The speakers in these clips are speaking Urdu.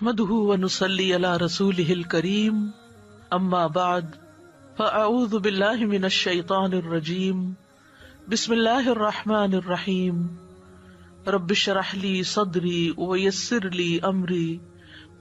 نحمده ونصلي على رسوله الكريم اما بعد فاعوذ بالله من الشيطان الرجيم بسم الله الرحمن الرحيم رب اشرح لي صدري ويسر لي امري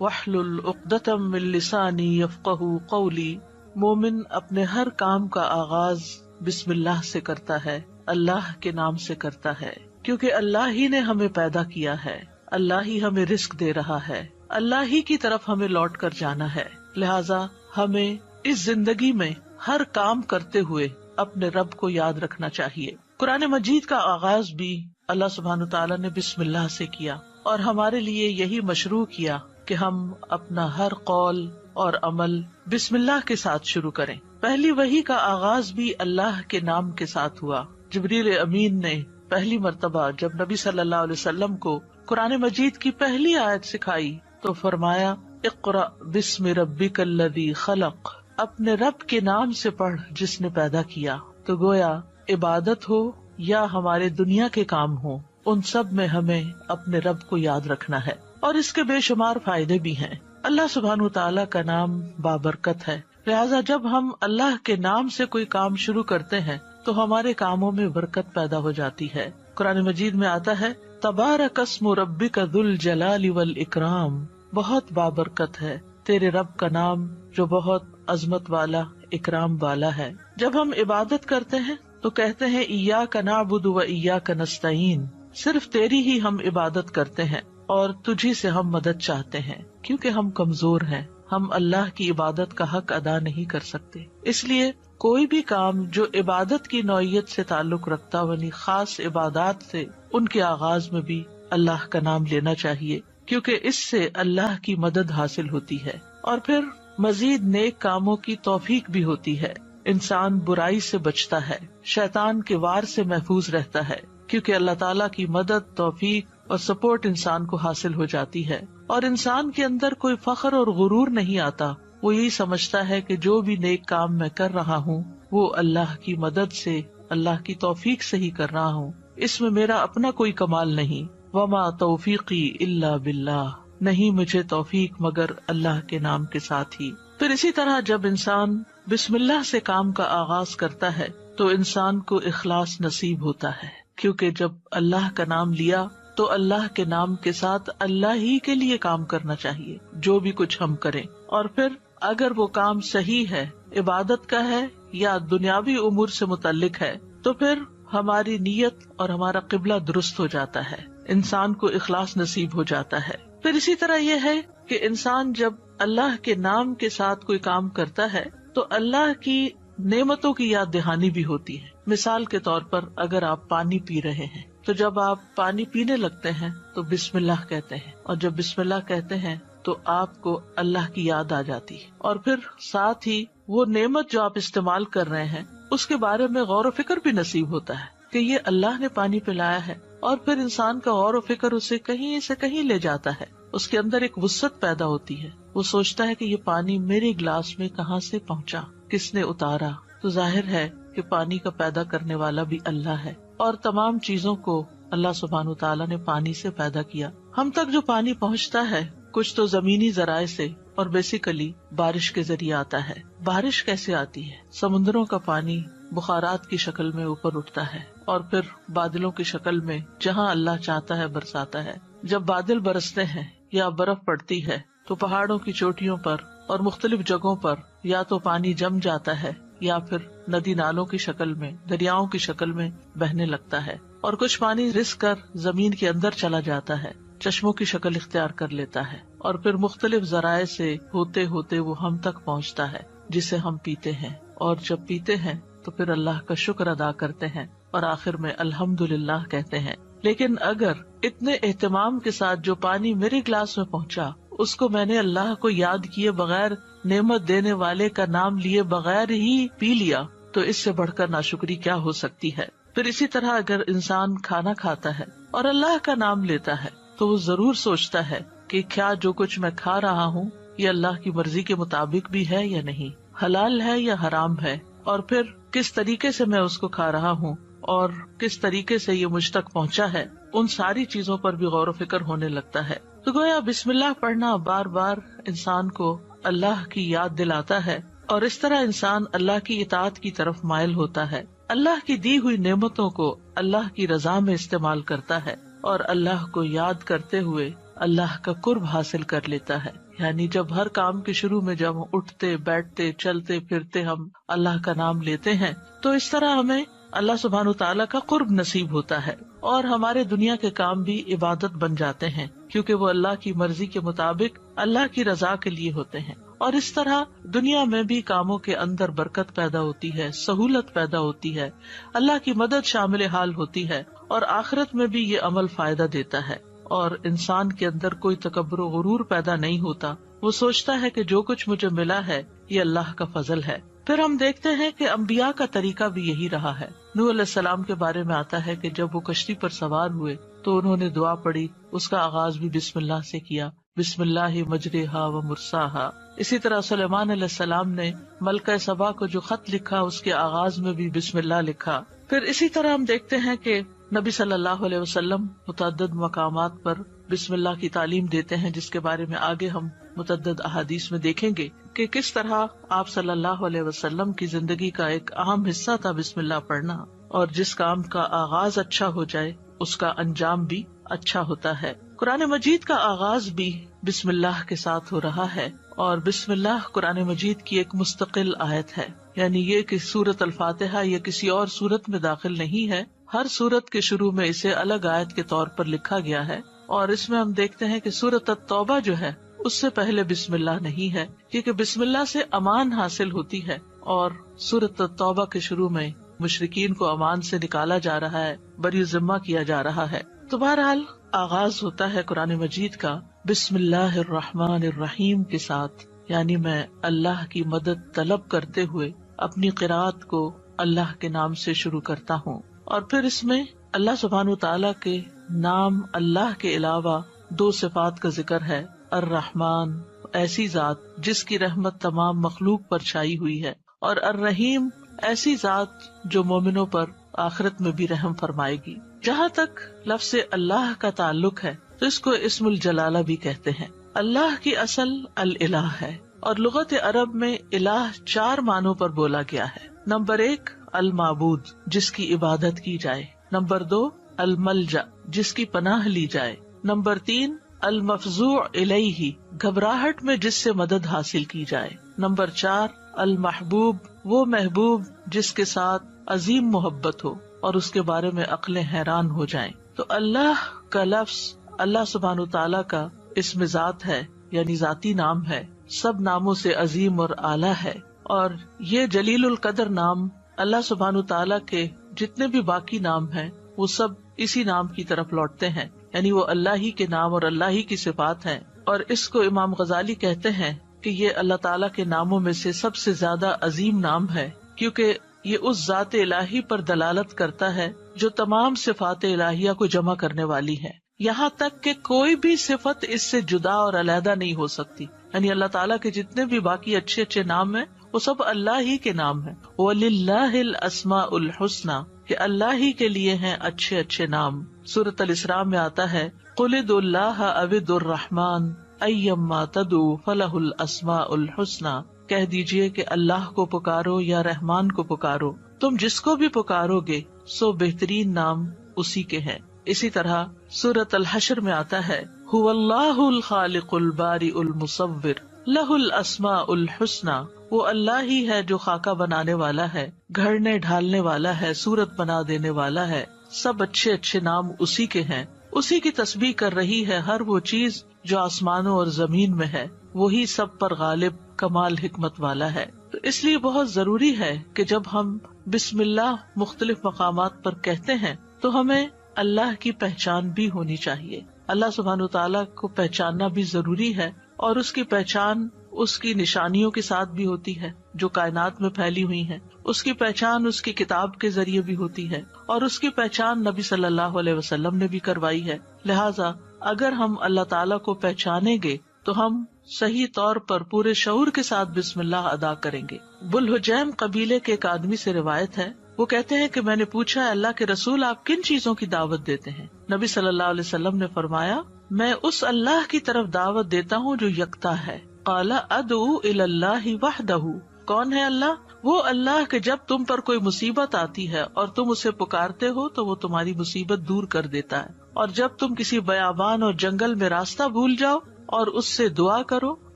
واحلل عقدة من لساني يفقهوا قولي۔ مومن اپنے ہر کام کا آغاز بسم اللہ سے کرتا ہے، اللہ کے نام سے کرتا ہے، کیونکہ اللہ ہی نے ہمیں پیدا کیا ہے، اللہ ہی ہمیں رزق دے رہا ہے، اللہ ہی کی طرف ہمیں لوٹ کر جانا ہے۔ لہٰذا ہمیں اس زندگی میں ہر کام کرتے ہوئے اپنے رب کو یاد رکھنا چاہیے۔ قرآن مجید کا آغاز بھی اللہ سبحانہ تعالیٰ نے بسم اللہ سے کیا، اور ہمارے لیے یہی مشروع کیا کہ ہم اپنا ہر قول اور عمل بسم اللہ کے ساتھ شروع کریں۔ پہلی وحی کا آغاز بھی اللہ کے نام کے ساتھ ہوا۔ جبریل امین نے پہلی مرتبہ جب نبی صلی اللہ علیہ وسلم کو قرآن مجید کی پہلی آیت سکھائی تو فرمایا اقرأ بسم ربک الذی خلق، اپنے رب کے نام سے پڑھ جس نے پیدا کیا۔ تو گویا عبادت ہو یا ہمارے دنیا کے کام ہو، ان سب میں ہمیں اپنے رب کو یاد رکھنا ہے، اور اس کے بے شمار فائدے بھی ہیں۔ اللہ سبحانہ تعالیٰ کا نام بابرکت ہے، لہٰذا جب ہم اللہ کے نام سے کوئی کام شروع کرتے ہیں تو ہمارے کاموں میں برکت پیدا ہو جاتی ہے۔ قرآن مجید میں آتا ہے تبارک اسم ربک ذو الجلال والاکرام، بہت بابرکت ہے تیرے رب کا نام جو بہت عظمت والا، اکرام والا ہے۔ جب ہم عبادت کرتے ہیں تو کہتے ہیں ایاک نعبد و ایاک نستعین، صرف تیری ہی ہم عبادت کرتے ہیں اور تجھی سے ہم مدد چاہتے ہیں، کیونکہ ہم کمزور ہیں، ہم اللہ کی عبادت کا حق ادا نہیں کر سکتے۔ اس لیے کوئی بھی کام جو عبادت کی نوعیت سے تعلق رکھتا یعنی خاص عبادات سے، ان کے آغاز میں بھی اللہ کا نام لینا چاہیے، کیونکہ اس سے اللہ کی مدد حاصل ہوتی ہے، اور پھر مزید نیک کاموں کی توفیق بھی ہوتی ہے۔ انسان برائی سے بچتا ہے، شیطان کے وار سے محفوظ رہتا ہے، کیونکہ اللہ تعالیٰ کی مدد، توفیق اور سپورٹ انسان کو حاصل ہو جاتی ہے، اور انسان کے اندر کوئی فخر اور غرور نہیں آتا۔ وہ یہی سمجھتا ہے کہ جو بھی نیک کام میں کر رہا ہوں وہ اللہ کی مدد سے، اللہ کی توفیق سے ہی کر رہا ہوں، اس میں میرا اپنا کوئی کمال نہیں۔ وما توفیقی الا باللہ، نہیں مجھے توفیق مگر اللہ کے نام کے ساتھ ہی۔ پھر اسی طرح جب انسان بسم اللہ سے کام کا آغاز کرتا ہے تو انسان کو اخلاص نصیب ہوتا ہے، کیونکہ جب اللہ کا نام لیا تو اللہ کے نام کے ساتھ اللہ ہی کے لیے کام کرنا چاہیے جو بھی کچھ ہم کریں، اور پھر اگر وہ کام صحیح ہے، عبادت کا ہے یا دنیاوی امور سے متعلق ہے، تو پھر ہماری نیت اور ہمارا قبلہ درست ہو جاتا ہے، انسان کو اخلاص نصیب ہو جاتا ہے۔ پھر اسی طرح یہ ہے کہ انسان جب اللہ کے نام کے ساتھ کوئی کام کرتا ہے تو اللہ کی نعمتوں کی یاد دہانی بھی ہوتی ہے۔ مثال کے طور پر اگر آپ پانی پی رہے ہیں تو جب آپ پانی پینے لگتے ہیں تو بسم اللہ کہتے ہیں، اور جب بسم اللہ کہتے ہیں تو آپ کو اللہ کی یاد آ جاتی ہے، اور پھر ساتھ ہی وہ نعمت جو آپ استعمال کر رہے ہیں اس کے بارے میں غور و فکر بھی نصیب ہوتا ہے کہ یہ اللہ نے پانی پلایا ہے، اور پھر انسان کا غور و فکر اسے کہیں سے کہیں لے جاتا ہے، اس کے اندر ایک وسعت پیدا ہوتی ہے، وہ سوچتا ہے کہ یہ پانی میرے گلاس میں کہاں سے پہنچا، کس نے اتارا۔ تو ظاہر ہے کہ پانی کا پیدا کرنے والا بھی اللہ ہے، اور تمام چیزوں کو اللہ سبحانہ تعالیٰ نے پانی سے پیدا کیا۔ ہم تک جو پانی پہنچتا ہے کچھ تو زمینی ذرائع سے اور بیسیکلی بارش کے ذریعے آتا ہے۔ بارش کیسے آتی ہے؟ سمندروں کا پانی بخارات کی شکل میں اوپر اٹھتا ہے اور پھر بادلوں کی شکل میں جہاں اللہ چاہتا ہے برساتا ہے۔ جب بادل برستے ہیں یا برف پڑتی ہے تو پہاڑوں کی چوٹیوں پر اور مختلف جگہوں پر یا تو پانی جم جاتا ہے یا پھر ندی نالوں کی شکل میں، دریاؤں کی شکل میں بہنے لگتا ہے، اور کچھ پانی رس کر زمین کے اندر چلا جاتا ہے، چشموں کی شکل اختیار کر لیتا ہے، اور پھر مختلف ذرائع سے ہوتے ہوتے وہ ہم تک پہنچتا ہے جسے ہم پیتے ہیں، اور جب پیتے ہیں تو پھر اللہ کا شکر ادا کرتے ہیں اور آخر میں الحمدللہ کہتے ہیں۔ لیکن اگر اتنے اہتمام کے ساتھ جو پانی میرے گلاس میں پہنچا اس کو میں نے اللہ کو یاد کیے بغیر، نعمت دینے والے کا نام لیے بغیر ہی پی لیا، تو اس سے بڑھ کر ناشکری کیا ہو سکتی ہے۔ پھر اسی طرح اگر انسان کھانا کھاتا ہے اور اللہ کا نام لیتا ہے تو وہ ضرور سوچتا ہے کہ کیا جو کچھ میں کھا رہا ہوں یہ اللہ کی مرضی کے مطابق بھی ہے یا نہیں، حلال ہے یا حرام ہے، اور پھر کس طریقے سے میں اس کو کھا رہا ہوں اور کس طریقے سے یہ مجھ تک پہنچا ہے، ان ساری چیزوں پر بھی غور و فکر ہونے لگتا ہے۔ تو گویا بسم اللہ پڑھنا بار بار انسان کو اللہ کی یاد دلاتا ہے، اور اس طرح انسان اللہ کی اطاعت کی طرف مائل ہوتا ہے، اللہ کی دی ہوئی نعمتوں کو اللہ کی رضا میں استعمال کرتا ہے، اور اللہ کو یاد کرتے ہوئے اللہ کا قرب حاصل کر لیتا ہے۔ یعنی جب ہر کام کے شروع میں جب ہم اٹھتے بیٹھتے چلتے پھرتے ہم اللہ کا نام لیتے ہیں تو اس طرح ہمیں اللہ سبحانہ وتعالیٰ کا قرب نصیب ہوتا ہے، اور ہمارے دنیا کے کام بھی عبادت بن جاتے ہیں، کیونکہ وہ اللہ کی مرضی کے مطابق اللہ کی رضا کے لیے ہوتے ہیں۔ اور اس طرح دنیا میں بھی کاموں کے اندر برکت پیدا ہوتی ہے، سہولت پیدا ہوتی ہے، اللہ کی مدد شامل حال ہوتی ہے، اور آخرت میں بھی یہ عمل فائدہ دیتا ہے، اور انسان کے اندر کوئی تکبر و غرور پیدا نہیں ہوتا۔ وہ سوچتا ہے کہ جو کچھ مجھے ملا ہے یہ اللہ کا فضل ہے۔ پھر ہم دیکھتے ہیں کہ انبیاء کا طریقہ بھی یہی رہا ہے۔ نوح علیہ السلام کے بارے میں آتا ہے کہ جب وہ کشتی پر سوار ہوئے تو انہوں نے دعا پڑھی، اس کا آغاز بھی بسم اللہ سے کیا، بسم اللہ مجریہا و مرساہا۔ اسی طرح سلیمان علیہ السلام نے ملکہ سبا کو جو خط لکھا اس کے آغاز میں بھی بسم اللہ لکھا۔ پھر اسی طرح ہم دیکھتے ہیں کہ نبی صلی اللہ علیہ وسلم متعدد مقامات پر بسم اللہ کی تعلیم دیتے ہیں، جس کے بارے میں آگے ہم متعدد احادیث میں دیکھیں گے کہ کس طرح آپ صلی اللہ علیہ وسلم کی زندگی کا ایک اہم حصہ تھا بسم اللہ پڑھنا، اور جس کام کا آغاز اچھا ہو جائے اس کا انجام بھی اچھا ہوتا ہے۔ قرآن مجید کا آغاز بھی بسم اللہ کے ساتھ ہو رہا ہے، اور بسم اللہ قرآن مجید کی ایک مستقل آیت ہے، یعنی یہ کہ سورۃ الفاتحہ یہ کسی اور سورت میں داخل نہیں ہے، ہر سورت کے شروع میں اسے الگ آیت کے طور پر لکھا گیا ہے۔ اور اس میں ہم دیکھتے ہیں کہ سورۃ التوبہ جو ہے اس سے پہلے بسم اللہ نہیں ہے، کیونکہ بسم اللہ سے امان حاصل ہوتی ہے، اور سورۃ التوبہ کے شروع میں مشرکین کو امان سے نکالا جا رہا ہے، بری ذمہ کیا جا رہا ہے۔ تو بہرحال آغاز ہوتا ہے قرآن مجید کا بسم اللہ الرحمن الرحیم کے ساتھ، یعنی میں اللہ کی مدد طلب کرتے ہوئے اپنی قرات کو اللہ کے نام سے شروع کرتا ہوں۔ اور پھر اس میں اللہ سبحانہ وتعالیٰ کے نام اللہ کے علاوہ دو صفات کا ذکر ہے۔ الرحمن ایسی ذات جس کی رحمت تمام مخلوق پر چھائی ہوئی ہے، اور الرحیم ایسی ذات جو مومنوں پر آخرت میں بھی رحم فرمائے گی۔ جہاں تک لفظ اللہ کا تعلق ہے تو اس کو اسم الجلالہ بھی کہتے ہیں۔ اللہ کی اصل الالہ ہے، اور لغت عرب میں الہ 4 معنوں پر بولا گیا ہے۔ نمبر 1 المعبود جس کی عبادت کی جائے، نمبر 2 الملجا جس کی پناہ لی جائے، نمبر 3 المفزوع الیہ گھبراہٹ میں جس سے مدد حاصل کی جائے، نمبر 4 المحبوب وہ محبوب جس کے ساتھ عظیم محبت ہو اور اس کے بارے میں عقلیں حیران ہو جائیں۔ تو اللہ کا لفظ اللہ سبحانہ تعالیٰ کا اسم ذات ہے، یعنی ذاتی نام ہے، سب ناموں سے عظیم اور اعلیٰ ہے، اور یہ جلیل القدر نام اللہ سبحانہ تعالیٰ کے جتنے بھی باقی نام ہیں وہ سب اسی نام کی طرف لوٹتے ہیں، یعنی وہ اللہ ہی کے نام اور اللہ ہی کی صفات ہیں۔ اور اس کو امام غزالی کہتے ہیں کہ یہ اللہ تعالیٰ کے ناموں میں سے سب سے زیادہ عظیم نام ہے، کیونکہ یہ اس ذات الہی پر دلالت کرتا ہے جو تمام صفات الہیہ کو جمع کرنے والی ہے، یہاں تک کہ کوئی بھی صفت اس سے جدا اور علیحدہ نہیں ہو سکتی۔ یعنی اللہ تعالیٰ کے جتنے بھی باقی اچھے اچھے نام ہیں وہ سب اللہ ہی کے نام ہیں۔ وَلِلَّهِ الْأَسْمَاءُ الْحُسْنَى کہ اللہ ہی کے لیے ہیں اچھے اچھے نام۔ سورۃ الاسراء میں آتا ہے قُلِ ادْعُوا اللَّهَ أَوِ ادْعُوا الرَّحْمَٰنَ أَيَّمَّا تَدْعُوا فَلَهُ الْأَسْمَاءُ الْحُسْنَى کہہ دیجئے کہ اللہ کو پکارو یا رحمان کو پکارو، تم جس کو بھی پکارو گے سو بہترین نام اسی کے ہیں۔ اسی طرح سورۃ الحشر میں آتا ہے هُوَ اللَّهُ الْخَالِقُ الْبَارِئُ الْمُصَوِّرُ لَهُ الْأَسْمَاءُ الْحُسْنَى وہ اللہ ہی ہے جو خاکہ بنانے والا ہے، گھڑنے ڈھالنے والا ہے، صورت بنا دینے والا ہے، سب اچھے اچھے نام اسی کے ہیں۔ اسی کی تسبیح کر رہی ہے ہر وہ چیز جو آسمانوں اور زمین میں ہے، وہی سب پر غالب کمال حکمت والا ہے۔ تو اس لیے بہت ضروری ہے کہ جب ہم بسم اللہ مختلف مقامات پر کہتے ہیں تو ہمیں اللہ کی پہچان بھی ہونی چاہیے۔ اللہ سبحانہ تعالیٰ کو پہچاننا بھی ضروری ہے، اور اس کی پہچان اس کی نشانیوں کے ساتھ بھی ہوتی ہے جو کائنات میں پھیلی ہوئی ہیں، اس کی پہچان اس کی کتاب کے ذریعے بھی ہوتی ہے، اور اس کی پہچان نبی صلی اللہ علیہ وسلم نے بھی کروائی ہے۔ لہٰذا اگر ہم اللہ تعالیٰ کو پہچانیں گے تو ہم صحیح طور پر پورے شعور کے ساتھ بسم اللہ ادا کریں گے۔ بلحجیم قبیلے کے ایک آدمی سے روایت ہے، وہ کہتے ہیں کہ میں نے پوچھا اللہ کے رسول آپ کن چیزوں کی دعوت دیتے ہیں؟ نبی صلی اللہ علیہ وسلم نے فرمایا میں اس اللہ کی طرف دعوت دیتا ہوں جو یکتا ہے. قال ادعو الی اللہ وحدہ. کون ہے اللہ؟ وہ اللہ کہ جب تم پر کوئی مصیبت آتی ہے اور تم اسے پکارتے ہو تو وہ تمہاری مصیبت دور کر دیتا ہے، اور جب تم کسی بیابان اور جنگل میں راستہ بھول جاؤ اور اس سے دعا کرو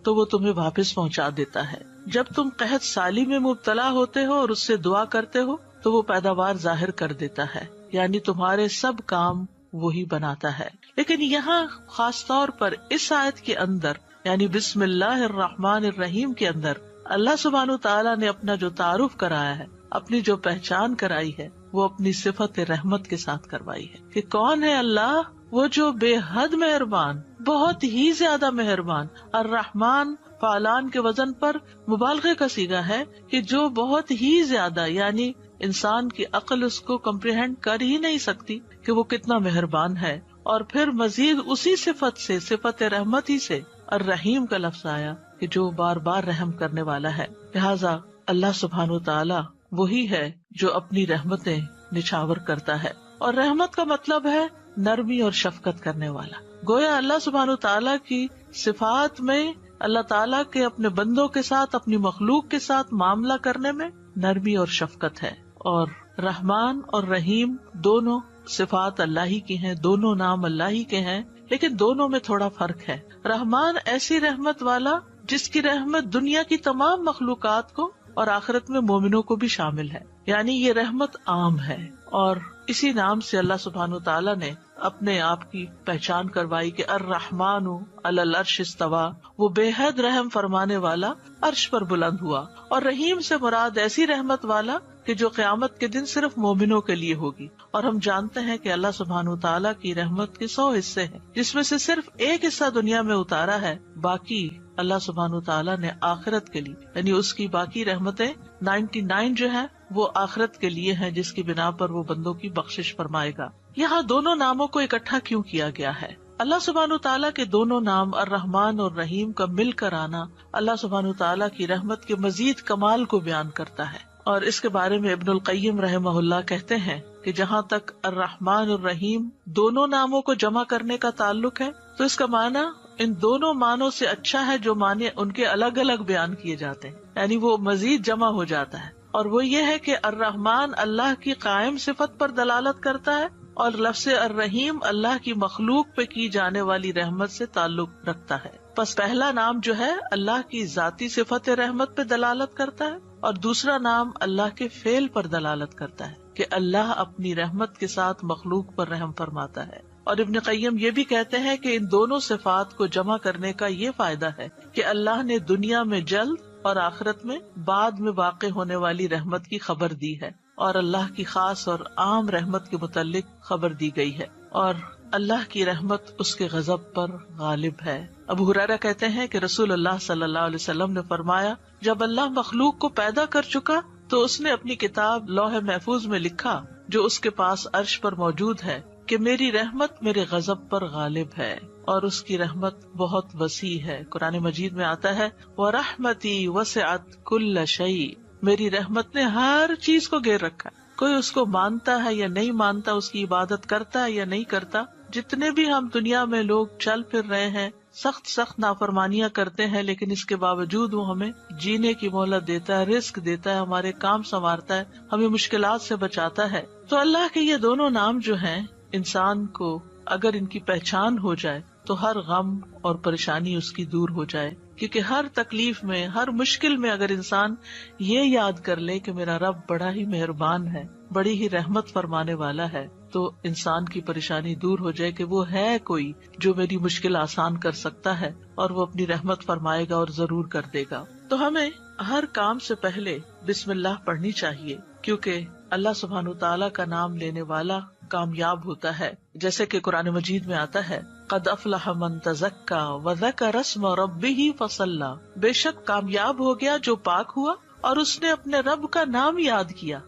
تو وہ تمہیں واپس پہنچا دیتا ہے. جب تم قحط سالی میں مبتلا ہوتے ہو اور اس سے دعا کرتے ہو تو وہ پیداوار ظاہر کر دیتا ہے، یعنی تمہارے سب کام وہی بناتا ہے. لیکن یہاں خاص طور پر اس آیت کے اندر یعنی بسم اللہ الرحمن الرحیم کے اندر اللہ سبحانہ وتعالیٰ نے اپنا جو تعارف کرایا ہے، اپنی جو پہچان کرائی ہے، وہ اپنی صفت رحمت کے ساتھ کروائی ہے کہ کون ہے اللہ؟ وہ جو بے حد مہربان، بہت ہی زیادہ مہربان. الرحمن فعلان کے وزن پر مبالغے کا صیغہ ہے کہ جو بہت ہی زیادہ، یعنی انسان کی عقل اس کو کمپریہینڈ کر ہی نہیں سکتی کہ وہ کتنا مہربان ہے. اور پھر مزید اسی صفت سے، صفت رحمت ہی سے الرحیم کا لفظ آیا کہ جو بار بار رحم کرنے والا ہے. لہٰذا اللہ سبحانہ وتعالی وہی ہے جو اپنی رحمتیں نچھاور کرتا ہے، اور رحمت کا مطلب ہے نرمی اور شفقت کرنے والا. گویا اللہ سبحانہ وتعالی کی صفات میں اللہ تعالیٰ کے اپنے بندوں کے ساتھ، اپنی مخلوق کے ساتھ معاملہ کرنے میں نرمی اور شفقت ہے. اور رحمان اور رحیم دونوں صفات اللہ ہی کی ہیں، دونوں نام اللہ ہی کے ہیں، لیکن دونوں میں تھوڑا فرق ہے. رحمان ایسی رحمت والا جس کی رحمت دنیا کی تمام مخلوقات کو اور آخرت میں مومنوں کو بھی شامل ہے، یعنی یہ رحمت عام ہے. اور اسی نام سے اللہ سبحانہ تعالیٰ نے اپنے آپ کی پہچان کروائی کہ الرحمن علی العرش استویٰ، وہ بے حد رحم فرمانے والا عرش پر بلند ہوا. اور رحیم سے مراد ایسی رحمت والا کہ جو قیامت کے دن صرف مومنوں کے لیے ہوگی. اور ہم جانتے ہیں کہ اللہ سبحانہ تعالیٰ کی رحمت کے 100 حصے ہیں، جس میں سے صرف ایک حصہ دنیا میں اتارا ہے، باقی اللہ سبحانہ تعالیٰ نے آخرت کے لیے، یعنی اس کی باقی رحمتیں 99 جو ہے وہ آخرت کے لیے ہیں، جس کی بنا پر وہ بندوں کی بخشش فرمائے گا. یہاں دونوں ناموں کو اکٹھا کیوں کیا گیا ہے؟ اللہ سبحانہ تعالیٰ کے دونوں نام الرحمن اور رحیم کا مل کر آنا اللہ سبحانہ تعالیٰ کی رحمت کے مزید کمال کو بیان کرتا ہے. اور اس کے بارے میں ابن القیم رحمہ اللہ کہتے ہیں کہ جہاں تک الرحمن الرحیم دونوں ناموں کو جمع کرنے کا تعلق ہے تو اس کا معنی ان دونوں معنوں سے اچھا ہے جو معنی ان کے الگ الگ بیان کیے جاتے ہیں، یعنی وہ مزید جمع ہو جاتا ہے. اور وہ یہ ہے کہ الرحمن اللہ کی قائم صفت پر دلالت کرتا ہے، اور لفظ الرحیم اللہ کی مخلوق پہ کی جانے والی رحمت سے تعلق رکھتا ہے. پس پہلا نام جو ہے اللہ کی ذاتی صفت رحمت پہ دلالت کرتا ہے، اور دوسرا نام اللہ کے فعل پر دلالت کرتا ہے کہ اللہ اپنی رحمت کے ساتھ مخلوق پر رحم فرماتا ہے. اور ابن قیم یہ بھی کہتے ہیں کہ ان دونوں صفات کو جمع کرنے کا یہ فائدہ ہے کہ اللہ نے دنیا میں جلد اور آخرت میں بعد میں واقع ہونے والی رحمت کی خبر دی ہے، اور اللہ کی خاص اور عام رحمت کے متعلق خبر دی گئی ہے، اور اللہ کی رحمت اس کے غضب پر غالب ہے. ابو ہریرہ کہتے ہیں کہ رسول اللہ صلی اللہ علیہ وسلم نے فرمایا، جب اللہ مخلوق کو پیدا کر چکا تو اس نے اپنی کتاب لوح محفوظ میں لکھا جو اس کے پاس عرش پر موجود ہے کہ میری رحمت میرے غضب پر غالب ہے، اور اس کی رحمت بہت وسیع ہے. قرآن مجید میں آتا ہے وَرَحْمَتِي وَسِعَتْ كُلَّ شَيْءٍ، میری رحمت نے ہر چیز کو گھیر رکھا. کوئی اس کو مانتا ہے یا نہیں مانتا، اس کی عبادت کرتا ہے یا نہیں کرتا، جتنے بھی ہم دنیا میں لوگ چل پھر رہے ہیں، سخت نافرمانیاں کرتے ہیں، لیکن اس کے باوجود وہ ہمیں جینے کی مہلت دیتا ہے، رزق دیتا ہے، ہمارے کام سنوارتا ہے، ہمیں مشکلات سے بچاتا ہے. تو اللہ کے یہ دونوں نام جو ہیں، انسان کو اگر ان کی پہچان ہو جائے تو ہر غم اور پریشانی اس کی دور ہو جائے. کیونکہ ہر تکلیف میں، ہر مشکل میں اگر انسان یہ یاد کر لے کہ میرا رب بڑا ہی مہربان ہے، بڑی ہی رحمت فرمانے والا ہے، تو انسان کی پریشانی دور ہو جائے کہ وہ ہے کوئی جو میری مشکل آسان کر سکتا ہے، اور وہ اپنی رحمت فرمائے گا اور ضرور کر دے گا. تو ہمیں ہر کام سے پہلے بسم اللہ پڑھنی چاہیے، کیونکہ اللہ سبحانہ تعالیٰ کا نام لینے والا کامیاب ہوتا ہے. جیسے کہ قرآن مجید میں آتا ہے قد افلح من تزکا وذکر اسم ربہ فصلی، بے شک کامیاب ہو گیا جو پاک ہوا اور اس نے اپنے رب کا نام یاد کیا.